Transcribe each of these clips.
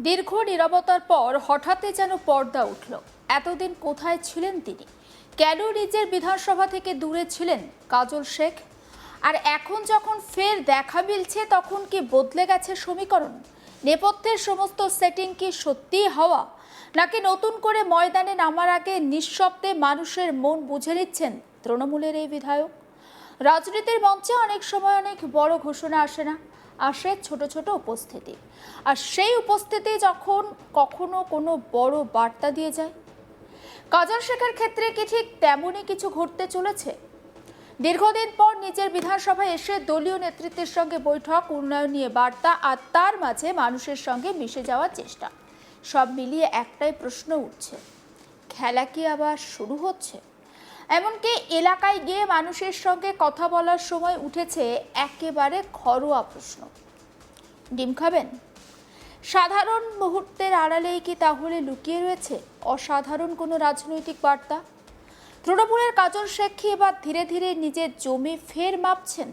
দীর্ঘ নীরবতার পর হঠাৎই যেন পর্দা উঠল। এতদিন কোথায় ছিলেন তিনি? কেন নিজের বিধানসভা থেকে দূরে ছিলেন কাজল শেখ? আর এখন যখন ফের দেখা মিলছে তখন কি বদলে গেছে সমীকরণ? নেপথ্যের সমস্ত সেটিং কি সত্যিই হওয়া, নাকি নতুন করে ময়দানে নামার আগে নিঃশব্দে মানুষের মন বুঝে নিচ্ছেন তৃণমূলের এই বিধায়ক? রাজনীতির মঞ্চে অনেক সময় অনেক বড় ঘোষণা আসে না, আসে ছোট ছোট উপস্থিতি। আর সেই উপস্থিতি যখন কখনো কোনো বড় বার্তা দিয়ে যায়। কাজল শেখের ক্ষেত্রে কি ঠিক তেমনই কিছু ঘটতে চলেছে? দীর্ঘদিন পর নিজের বিধানসভায় এসে দলীয় নেতৃত্বের সঙ্গে বৈঠক, উন্নয়ন নিয়ে বার্তা, আর তার মাঝে মানুষের সঙ্গে মিশে যাওয়ার চেষ্টা। সব মিলিয়ে একটাই প্রশ্ন উঠছে, খেলা কি আবার শুরু হচ্ছে? এমনকি এলাকায় গিয়ে মানুষের সঙ্গে কথা বলার সময় উঠেছে একেবারে ঘরোয়া প্রশ্ন, ডিম খাবেন? সাধারণ মুহূর্তের আড়ালেই কি তাহলে লুকিয়ে রয়েছে অসাধারণ কোনো রাজনৈতিক বার্তা? তৃণমূলের কাজল শেখ কি এবার ধীরে ধীরে নিজের জমি ফের মাপছেন?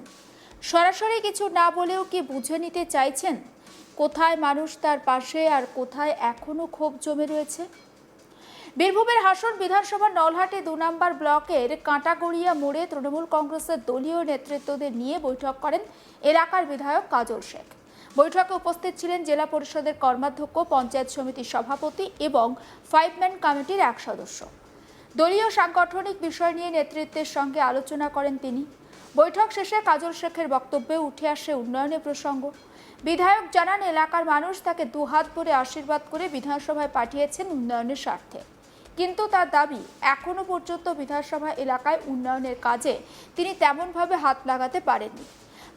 সরাসরি কিছু না বলেও কি বুঝে নিতে চাইছেন কোথায় মানুষ তার পাশে আর কোথায় এখনো ক্ষোভ জমে রয়েছে? বীরভূমের হাসন বিধানসভার নলহাটি ২ নম্বর ব্লকের কাঁটাগড়িয়া মোড়ে তৃণমূল কংগ্রেসের দলীয় নেতৃত্বদের নিয়ে বৈঠক করেন এলাকার বিধায়ক কাজল শেখ। বৈঠকে উপস্থিত ছিলেন জেলা পরিষদের কর্মাধ্যক্ষ, পঞ্চায়েত সমিতির সভাপতি এবং 5 ম্যান কমিটির এক সদস্য। দলীয় সাংগঠনিক বিষয় নিয়ে নেতৃত্বের সঙ্গে আলোচনা করেন তিনি। বৈঠক শেষে কাজল শেখের বক্তব্যে উঠে আসে উন্নয়নের প্রসঙ্গ। বিধায়ক জানান, এলাকার মানুষ তাকে দুহাত ভরে আশীর্বাদ করে বিধানসভায় পাঠিয়েছেন উন্নয়নের স্বার্থে। কিন্তু তার দাবি, এখনো পর্যন্ত বিধানসভা এলাকায় উন্নয়নের কাজে তিনি তেমনভাবে হাত লাগাতে পারেননি।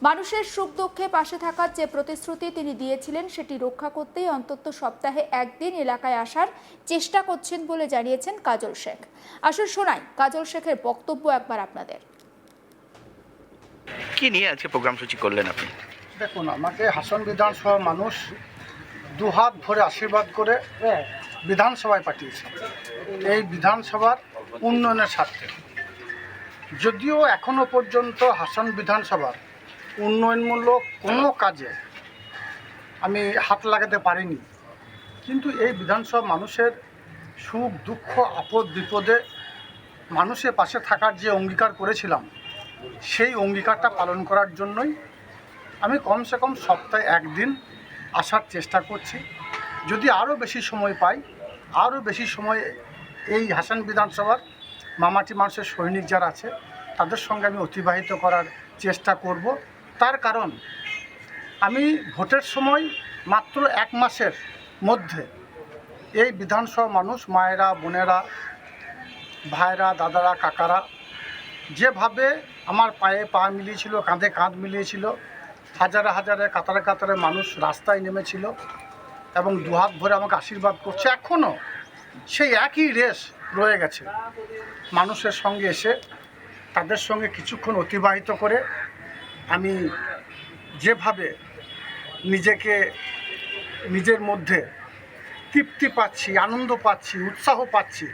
মানুষের সুখ দুঃখে পাশে থাকার যে প্রতিশ্রুতি তিনি দিয়েছিলেন সেটি রক্ষা করতেই অন্তত সপ্তাহে একদিন এলাকায় আসার চেষ্টা করছেন বলে জানিয়েছেন কাজল শেখ। আসুন শোনাই কাজল শেখের বক্তব্য একবার আপনাদের। কি নিয়ে আজকে প্রোগ্রাম সূচি করলেন আপনি? দেখুন, আমাকে হাসন বিধানসভার মানুষ দুহাত ভরে আশীর্বাদ করে বিধানসভায় পাঠিয়েছে এই বিধানসভার উন্নয়নের স্বার্থে। যদিও এখনো পর্যন্ত হাসন বিধানসভার উন্নয়নমূলক কোনো কাজে আমি হাত লাগাতে পারিনি, কিন্তু এই বিধানসভা মানুষের সুখ দুঃখ আপদ বিপদে মানুষের পাশে থাকার যে অঙ্গীকার করেছিলাম, সেই অঙ্গীকারটা পালন করার জন্যই আমি কমসে কম সপ্তাহে একদিন আসার চেষ্টা করছি। যদি আরও বেশি সময় পাই, আরও বেশি সময় এই হাসান বিধানসভার মামাটি মানুষের সৈনিক যারা আছে তাদের সঙ্গে আমি অতিবাহিত করার চেষ্টা করব। তার কারণ, আমি ভোটের সময় মাত্র 1 মাসের মধ্যে এই বিধানসভা মানুষ, মায়েরা, বোনেরা, ভাইরা, দাদারা, কাকারা যেভাবে আমার পায়ে পা মিলিয়েছিল, কাঁধে কাঁধ মিলিয়েছিল, হাজারে হাজারে কাতারে কাতারে মানুষ রাস্তায় নেমেছিল এবং দুহাত ভরে আমাকে আশীর্বাদ করছে, এখনও সেই একই রেশ রয়ে গেছে। মানুষের সঙ্গে এসে তাদের সঙ্গে কিছুক্ষণ অতিবাহিত করে আমি যেভাবে নিজেকে নিজের মধ্যে তৃপ্তি পাচ্ছি, আনন্দ পাচ্ছি, উৎসাহ পাচ্ছি,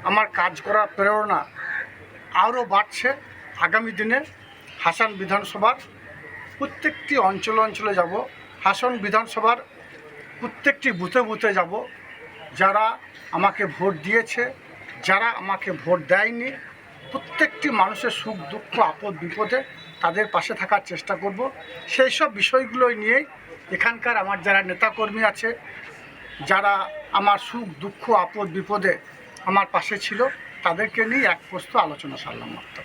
আমার কাজ করার প্রেরণা আরও বাড়ছে। আগামী দিনে হাসান বিধানসভার প্রত্যেকটি অঞ্চলে যাব, হাসন বিধানসভার প্রত্যেকটি বুথে বুথে যাব। যারা আমাকে ভোট দিয়েছে, যারা আমাকে ভোট দেয়নি, প্রত্যেকটি মানুষের সুখ দুঃখ আপদ বিপদে তাদের পাশে থাকার চেষ্টা করব। সেই সব বিষয়গুলোই নিয়েই এখানকার আমার যারা নেতাকর্মী আছে, যারা আমার সুখ দুঃখ আপদ বিপদে আমার পাশে ছিল, তাদেরকে নিয়ে এক প্রস্ত আলোচনা সারলাম মাত্র।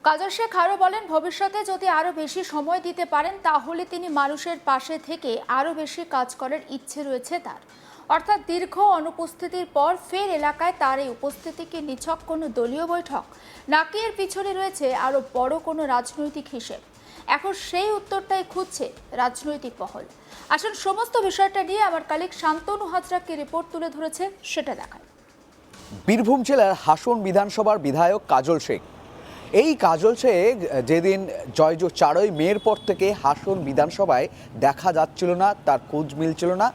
কাজল শেখ আরও বলেন, ভবিষ্যতে যদি আরও বেশি সময় দিতে পারেন তাহলে তিনি মানুষের পাশে থেকে আরও বেশি কাজ করার ইচ্ছে রয়েছে তার। অর্থাৎ দীর্ঘ অনুপস্থিতির পর ফের এলাকায় তার এই উপস্থিতিকে নিছক কোনো দলীয় বৈঠক, নাকি এর পিছনে রয়েছে আরও বড় কোনো রাজনৈতিক হিসেব? এখন সেই উত্তরটাই খুঁজছে রাজনৈতিক মহল। আসুন সমস্ত বিষয়টা নিয়ে আমার কালিক শান্তনু হাজরাকে রিপোর্ট তুলে ধরেছে, সেটা দেখায়। বীরভূম জেলার হাসন বিধানসভার বিধায়ক কাজল শেখ। এই কাজল শেখ যেদিন 4ই মের পর থেকে হাসন বিধানসভায় দেখা যাচ্ছিল না, তার খোঁজ মিলছিল না,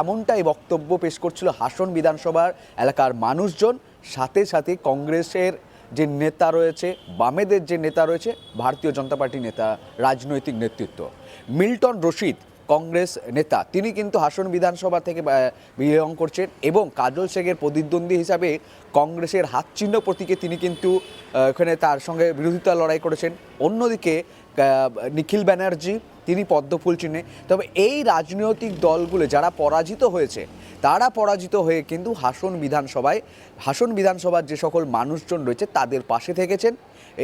এমনটাই বক্তব্য পেশ করছিল হাসন বিধানসভার এলাকার মানুষজন। সাথে সাথে কংগ্রেসের যে নেতা রয়েছে, বামেদের যে নেতা রয়েছে, ভারতীয় জনতা পার্টি নেতা, রাজনৈতিক নেতৃত্ব। মিল্টন রশিদ কংগ্রেস নেতা, তিনি কিন্তু হাসন বিধানসভা থেকে বিলং করছেন এবং কাজল শেখের প্রতিদ্বন্দ্বী হিসাবে কংগ্রেসের হাত চিহ্ন প্রতীকে তিনি কিন্তু এখানে তার সঙ্গে বিরোধিতা লড়াই করেছেন। অন্যদিকে নিখিল ব্যানার্জি তিনি পদ্মফুল চিহ্নে। তবে এই রাজনৈতিক দলগুলো যারা পরাজিত হয়েছে, তারা পরাজিত হয়ে কিন্তু হাসন বিধানসভার যে সকল মানুষজন রয়েছে তাদের পাশে থেকেছেন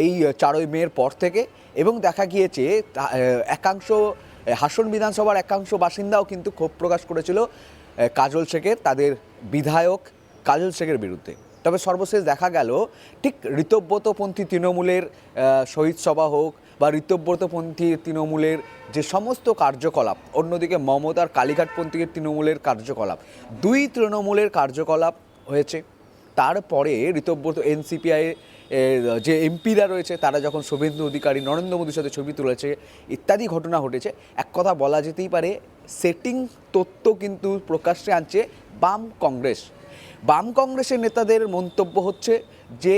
এই 4ই মের পর থেকে। এবং দেখা গিয়েছে একাংশ হাসন বিধানসভার একাংশ বাসিন্দাও কিন্তু ক্ষোভ প্রকাশ করেছিল কাজল শেখের, তাদের বিধায়ক কাজল শেখের বিরুদ্ধে। তবে সর্বশেষ দেখা গেল ঠিক ঋতব্রতপন্থী তৃণমূলের শহীদ সভা হোক বা ঋতব্রতপন্থী তৃণমূলের যে সমস্ত কার্যকলাপ, অন্যদিকে মমতার কালীঘাটপন্থী তৃণমূলের কার্যকলাপ, দুই তৃণমূলের কার্যকলাপ হয়েছে। তারপরে ঋতব্রত এনসিপিআই যে এমপিরা রয়েছে তারা যখন শুভেন্দু অধিকারী নরেন্দ্র মোদীর সাথে ছবি তুলেছে ইত্যাদি ঘটনা ঘটেছে, এক কথা বলা যেতেই পারে সেটিং তথ্য কিন্তু প্রকাশ্যে আনছে বাম কংগ্রেসের নেতাদের মন্তব্য হচ্ছে যে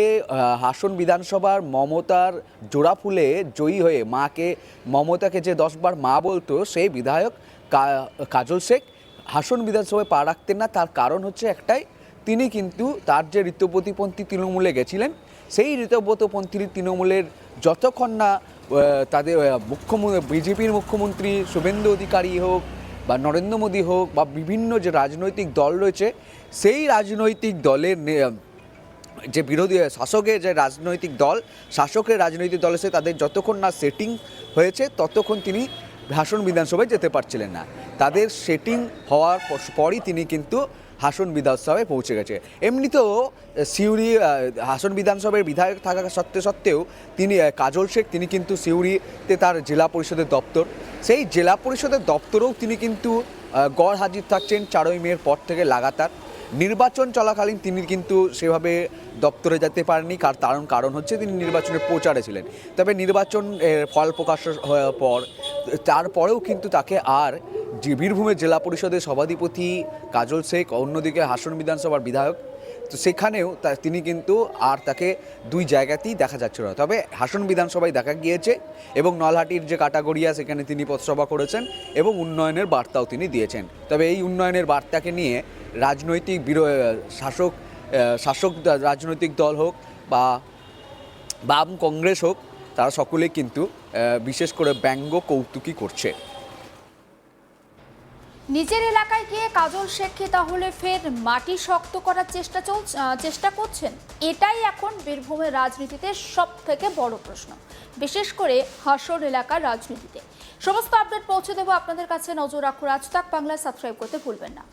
হাসন বিধানসভার মমতার জোড়া ফুলে জয়ী হয়ে মমতাকে যে 10 বার মা বলতো সেই বিধায়ক কাজল শেখ হাসন বিধানসভায় পা রাখতেন না। তার কারণ হচ্ছে একটাই, তিনি কিন্তু তার যে ঋতব্রতপন্থী তৃণমূলে গেছিলেন সেই ঋতব্রতপন্থী তৃণমূলের যতক্ষণ না তাদের বিজেপির মুখ্যমন্ত্রী শুভেন্দু অধিকারী হোক বা নরেন্দ্র মোদী হোক বা বিভিন্ন যে রাজনৈতিক দল রয়েছে সেই রাজনৈতিক দলের যে বিরোধী শাসকের রাজনৈতিক দলের সাথে তাদের যতক্ষণ না সেটিং হয়েছে ততক্ষণ তিনি হাসন বিধানসভায় যেতে পারছিলেন না। তাদের সেটিং হওয়ার পরই তিনি কিন্তু হাসন বিধানসভায় পৌঁছে গেছে। এমনিতেও সিউড়ি হাসন বিধানসভার বিধায়ক থাকা সত্ত্বেও তিনি কাজল শেখ তিনি কিন্তু সিউড়িতে তার জেলা পরিষদের দপ্তর, সেই জেলা পরিষদের দপ্তরেও তিনি কিন্তু গড় হাজির থাকছেন 4ই মের পর থেকে লাগাতার। নির্বাচন চলাকালীন তিনি কিন্তু সেভাবে দপ্তরে যেতে পারেননি, কারণ হচ্ছে তিনি নির্বাচনে প্রচারে ছিলেন। তবে নির্বাচন ফল প্রকাশ হওয়ার পর তারপরেও কিন্তু তাকে আর যে বীরভূমের জেলা পরিষদের সভাধিপতি কাজল শেখ, অন্যদিকে হাসন বিধানসভার বিধায়ক, তো সেখানেও তিনি কিন্তু আর তাকে দুই জায়গাতেই দেখা যাচ্ছিল না। তবে হাসন বিধানসভায় দেখা গিয়েছে এবং নলহাটির যে কাটাগড়িয়া সেখানে তিনি পথসভা করেছেন এবং উন্নয়নের বার্তাও তিনি দিয়েছেন। তবে এই উন্নয়নের বার্তাকে নিয়ে রাজনৈতিক শাসক রাজনৈতিক দল হোক বা বাম কংগ্রেস হোক, তারা সকলেই কিন্তু বিশেষ করে ব্যঙ্গ কৌতুকই করছে। নিজের এলাকায় গিয়ে কাজল শেখ কি তাহলে ফের মাটি শক্ত করার চেষ্টা করছেন? এটাই এখন বীরভূমের রাজনীতিতে সব থেকে বড় প্রশ্ন, বিশেষ করে হাসন এলাকার রাজনীতিতে। সমস্ত আপডেট পৌঁছে দেবো আপনাদের কাছে, নজর রাখুন আজ তাক বাংলায়, সাবস্ক্রাইব করতে ভুলবেন না।